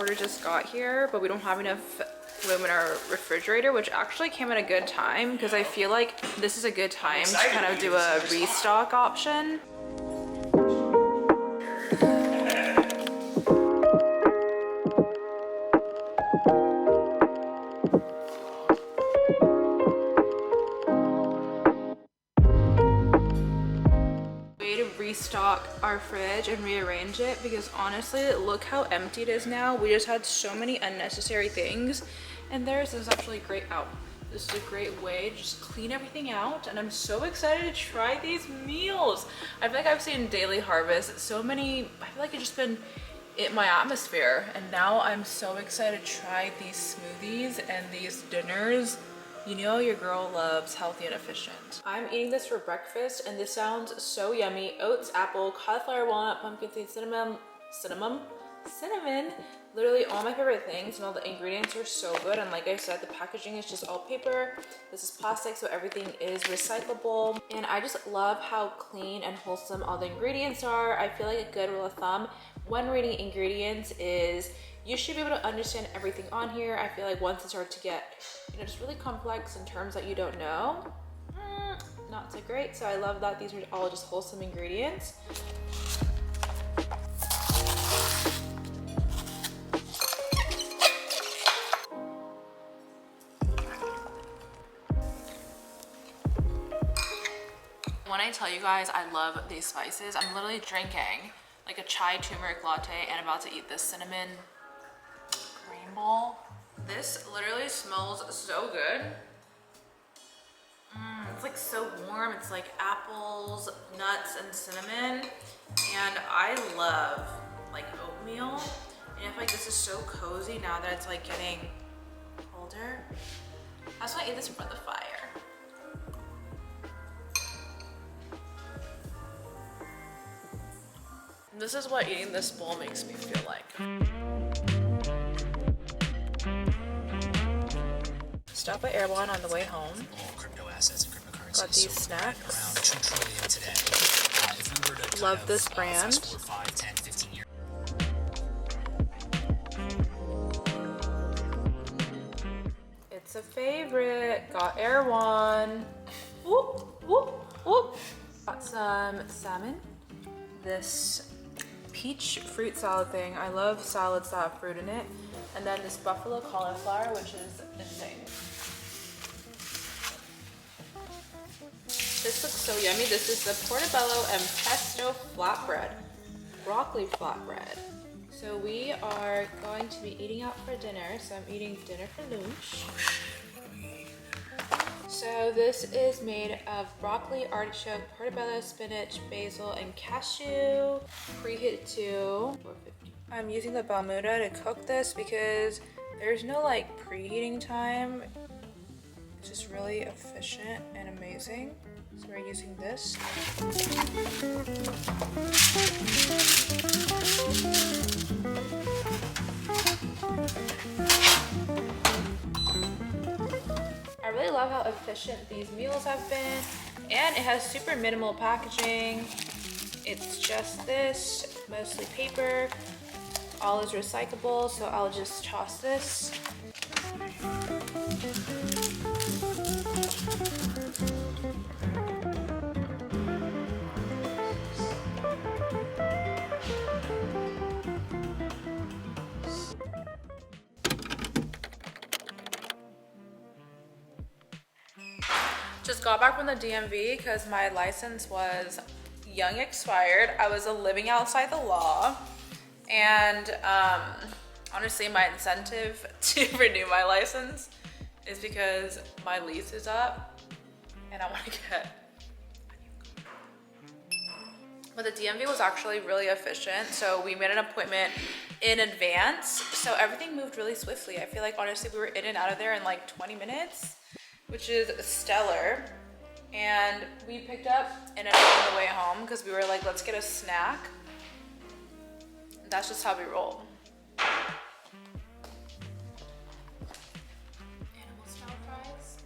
order just got here, but we don't have enough room in our refrigerator, which actually came at a good time because I feel like this is a good time to kind of do a restock option. Restock our fridge and rearrange it because honestly, look how empty it is now. We just had so many unnecessary things, and this is actually great. This is a great way to just clean everything out, and I'm so excited to try these meals. I feel like I've seen Daily Harvest so many. I feel like it's just been in my atmosphere, and now I'm so excited to try these smoothies and these dinners. You know your girl loves healthy and efficient. I'm eating this for breakfast, and this sounds so yummy. Oats, apple, cauliflower, walnut, pumpkin seed, cinnamon. Literally all my favorite things, and all the ingredients are so good. And like I said, the packaging is just all paper. This is plastic, so everything is recyclable. And I just love how clean and wholesome all the ingredients are. I feel like a good rule of thumb when reading ingredients is you should be able to understand everything on here. I feel like once it starts to get, you know, just really complex in terms that you don't know, not so great. So I love that these are all just wholesome ingredients. When I tell you guys I love these spices, I'm literally drinking like a chai turmeric latte and about to eat this cinnamon green ball. This literally smells so good. It's like so warm. It's like apples, nuts, and cinnamon. And I love like oatmeal. And I feel like this is so cozy now that it's like getting colder. I just want to eat this in front of the fire. This is what eating this bowl makes me feel like. Stop at erewhon on the way home. All crypto assets and cryptocurrencies. Got these snacks. Around 2 trillion today. If we were to love this brand. Fast forward 5, 10, 15 years. It's a favorite. Got erewhon. Whoop, whoop, whoop. Got some salmon. This peach fruit salad thing. I love salads that have fruit in it. And then this buffalo cauliflower, which is insane. This looks so yummy. This is the portobello and pesto flatbread, broccoli flatbread. So we are going to be eating out for dinner. So I'm eating dinner for lunch. So this is made of broccoli, artichoke, portobello, spinach, basil, and cashew. Preheat to 450. I'm using the Bermuda to cook this because there's no like preheating time. It's just really efficient and amazing. So we're using this. I really love how efficient these meals have been, and it has super minimal packaging. It's just this, mostly paper. All is recyclable, so I'll just toss this. Just got back from the DMV because my license was young expired. I was living outside the law, and honestly my incentive to renew my license is because my lease is up and I want to get a new car. But the DMV was actually really efficient, so we made an appointment in advance, so everything moved really swiftly. I feel like honestly we were in and out of there in like 20 minutes, which is stellar. And we picked up an on the way home because we were like, let's get a snack. That's just how we roll. Animal style fries.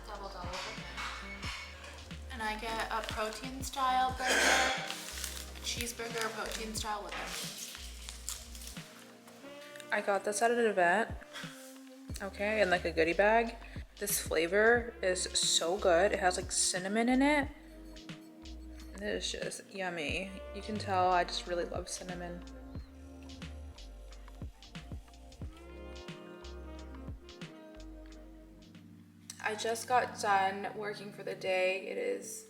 Double. And I get a protein style burger, a cheeseburger, protein style with onions. I got this at an event, okay, in like a goodie bag. This flavor is so good. It has like cinnamon in it. It is just yummy. You can tell I just really love cinnamon. I just got done working for the day. It is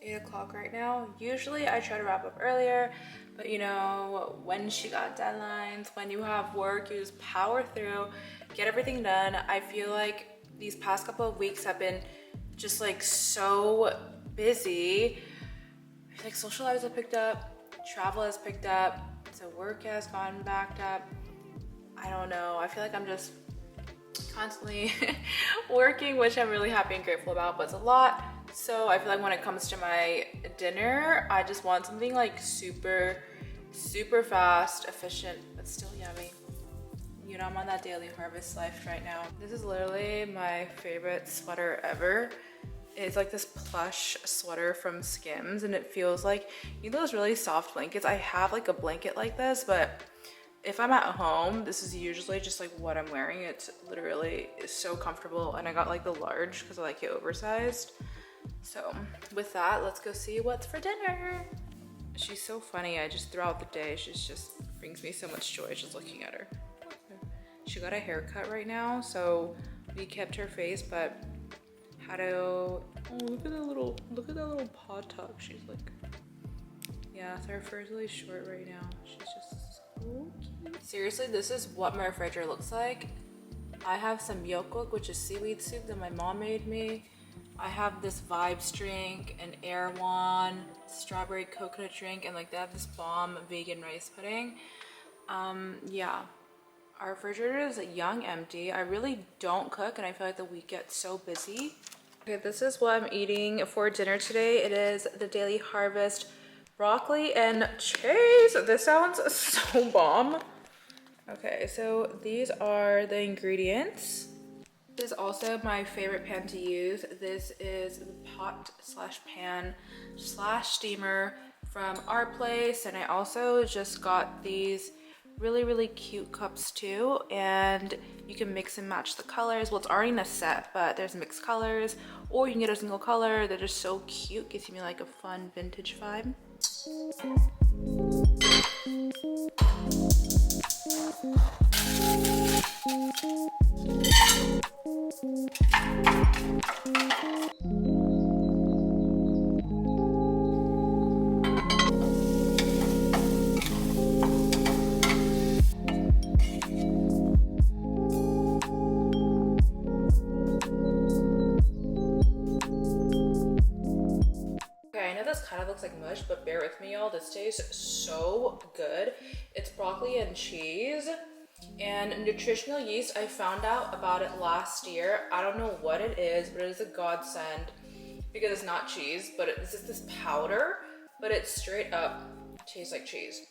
8 o'clock right now. Usually I try to wrap up earlier, but you know, when she got deadlines, when you have work, you just power through, get everything done. I feel like these past couple of weeks have been just like so busy. I feel like social lives have picked up, travel has picked up, so work has gone backed up. I don't know. I feel like I'm just constantly working, which I'm really happy and grateful about, but it's a lot. So I feel like when it comes to my dinner, I just want something like super fast, efficient, but still yummy. You know, I'm on that daily harvest life right now. This is literally my favorite sweater ever. It's like this plush sweater from Skims, and it feels like, you know, those really soft blankets. I have like a blanket like this, but if I'm at home, this is usually just like what I'm wearing. It's literally so comfortable, and I got like the large because I like it oversized. So with that, let's go see what's for dinner. She's so funny. I just throughout the day, she's just brings me so much joy just looking at her. She got a haircut right now, so we kept her face, but how to, oh, look at that little paw tuck. She's like, yeah, so her fur is really short right now. She's just so cute. Seriously, this is what my refrigerator looks like. I have some yolk, which is seaweed soup that my mom made me. I have this vibes drink, an erewhon, strawberry coconut drink, and like they have this bomb vegan rice pudding. Yeah, our refrigerator is young, empty. I really don't cook, and I feel like the week gets so busy. Okay, this is what I'm eating for dinner today. It is the Daily Harvest broccoli and cheese. This sounds so bomb. Okay, so these are the ingredients. This is also my favorite pan to use. This is the pot slash pan slash steamer from our place, and I also just got these really cute cups too, and you can mix and match the colors. Well, it's already in a set, but there's mixed colors, or you can get a single color. They're just so cute, gives me like a fun vintage vibe. Looks like mush, but bear with me, y'all. This tastes so good. It's broccoli and cheese and nutritional yeast. I found out about it last year. I don't know what it is, but it is a godsend because it's not cheese, but it's just this powder, but it straight up tastes like cheese.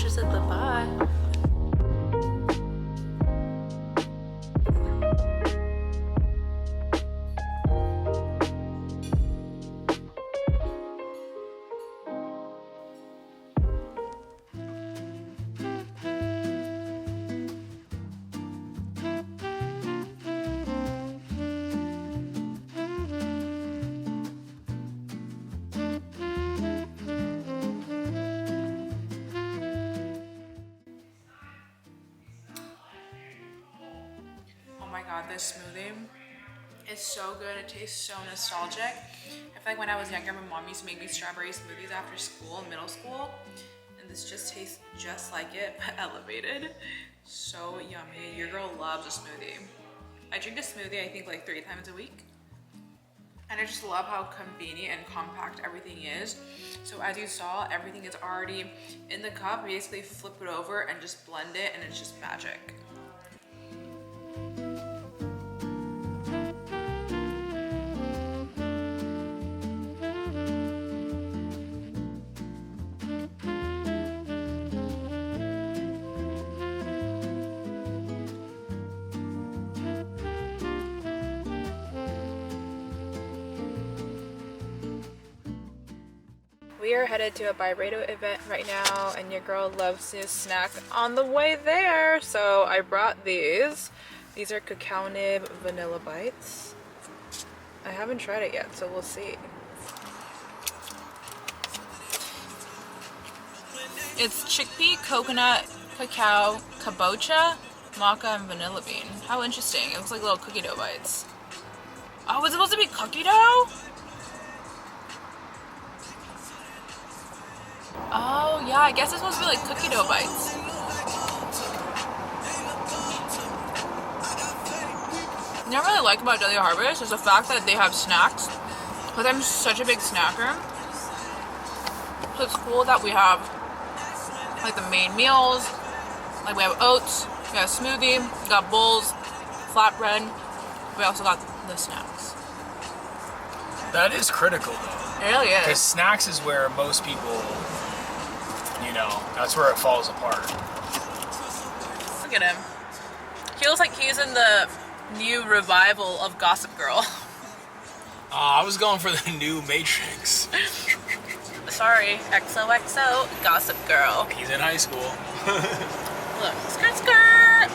Trisha said bye-bye. Oh my god, this smoothie is so good. It tastes so nostalgic. I feel like when I was younger, my mom used to make me strawberry smoothies after school in middle school, and this just tastes just like it, but elevated. So yummy. Your girl loves a smoothie. I drink a smoothie I think like 3 times a week, and I just love how convenient and compact everything is. So as you saw, everything is already in the cup. Basically flip it over and just blend it, and it's just magic. We are headed to a Byredo event right now, and your girl loves to snack on the way there. So I brought these. These are cacao nib vanilla bites. I haven't tried it yet, so we'll see. It's chickpea, coconut, cacao, kabocha, maca, and vanilla bean. How interesting. It looks like little cookie dough bites. Oh, it's supposed to be cookie dough? Oh yeah, I guess it's supposed to be like cookie dough bites. What I really like about Daily Harvest is the fact that they have snacks. Because I'm such a big snacker, so it's cool that we have like the main meals. Like we have oats, we have smoothie, we got bowls, flatbread. We also got the snacks. That is critical though. It really is. Because snacks is where most people, you know, that's where it falls apart. Look at him. He looks like he's in the new revival of Gossip Girl. I was going for the new Matrix. Sorry, XOXO, Gossip Girl. He's in high school. Look, skirt skirt!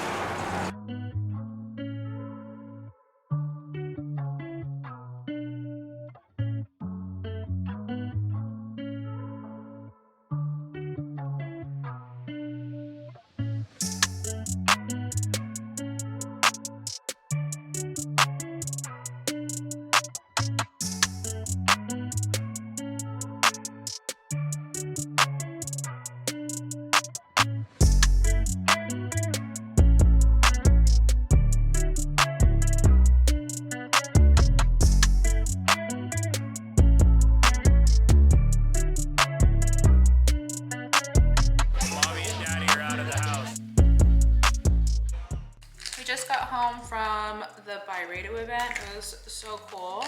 Just got home from the Byredo event. It was so cool.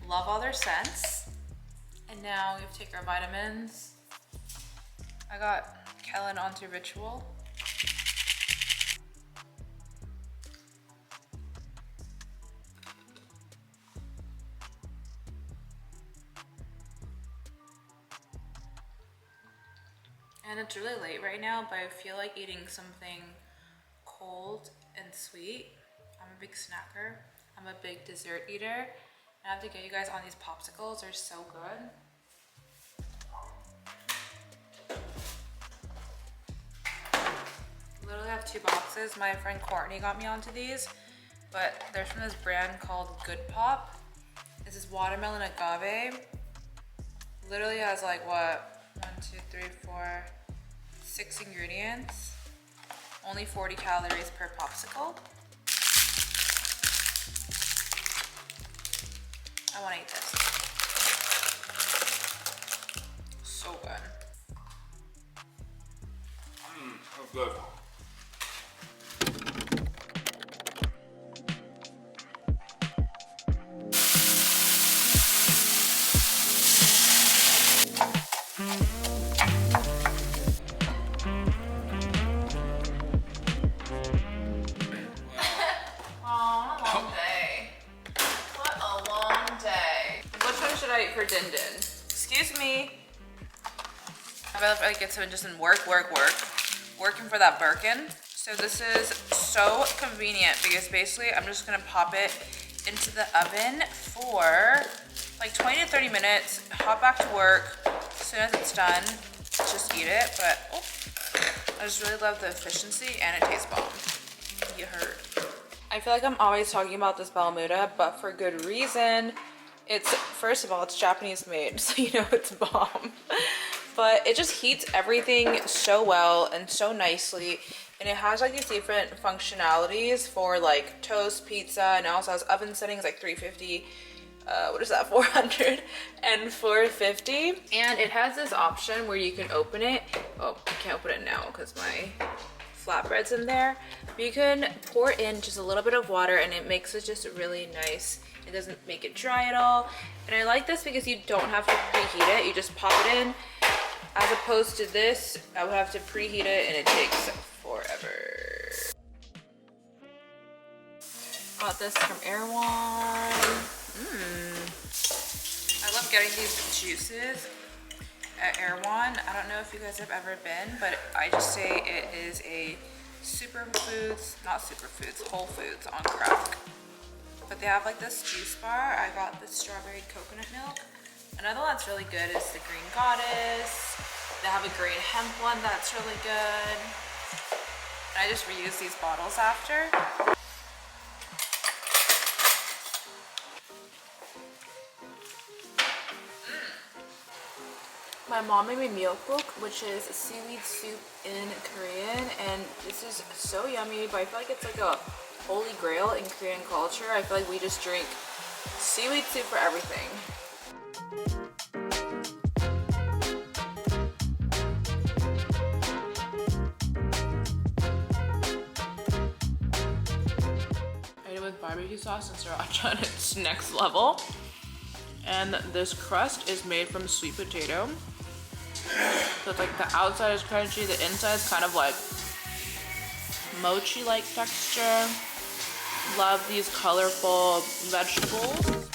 Love all their scents. And now we have to take our vitamins. I got Kellen onto Ritual. And it's really late right now, but I feel like eating something cold and sweet. I'm a big snacker. I'm a big dessert eater. I have to get you guys on these popsicles. They're so good. Literally have 2 boxes. My friend Courtney got me onto these, but they're from this brand called Good Pop. This is watermelon agave. Literally has like what? 1, 2, 3, 4, 6 ingredients. Only 40 calories per popsicle. I want to eat this. So good. Oh, good. me. I feel like it's been just in working for that Birkin. So this is so convenient because basically I'm just gonna pop it into the oven for like 20 to 30 minutes, hop back to work. As soon as it's done, just eat it. But oh, I just really love the efficiency and it tastes bomb. You heard. I feel like I'm always talking about this Balamuda, but for good reason. It's, first of all, it's Japanese made, so you know it's bomb. But it just heats everything so well and so nicely. And it has like these different functionalities for like toast, pizza, and it also has oven settings like 350, what is that, 400 and 450. And it has this option where you can open it. Oh, I can't open it now because my flatbread's in there. But you can pour in just a little bit of water and it makes it just really nice. It doesn't make it dry at all. And I like this because you don't have to preheat it. You just pop it in. As opposed to this, I would have to preheat it and it takes forever. Got this from Erewhon. I love getting these juices at Erewhon. I don't know if you guys have ever been, but I just say it is a Whole Foods on crack. But they have like this juice bar. I got the strawberry coconut milk. Another one that's really good is the Green Goddess. They have a green hemp one that's really good. And I just reuse these bottles after. My mom made me myeokguk, which is seaweed soup in Korean, and this is so yummy, but I feel like it's like a holy grail in Korean culture. I feel like we just drink seaweed soup for everything. With barbecue sauce and sriracha, and it's next level. And this crust is made from sweet potato, so it's like the outside is crunchy, the inside is kind of like mochi like texture. Love these colorful vegetables.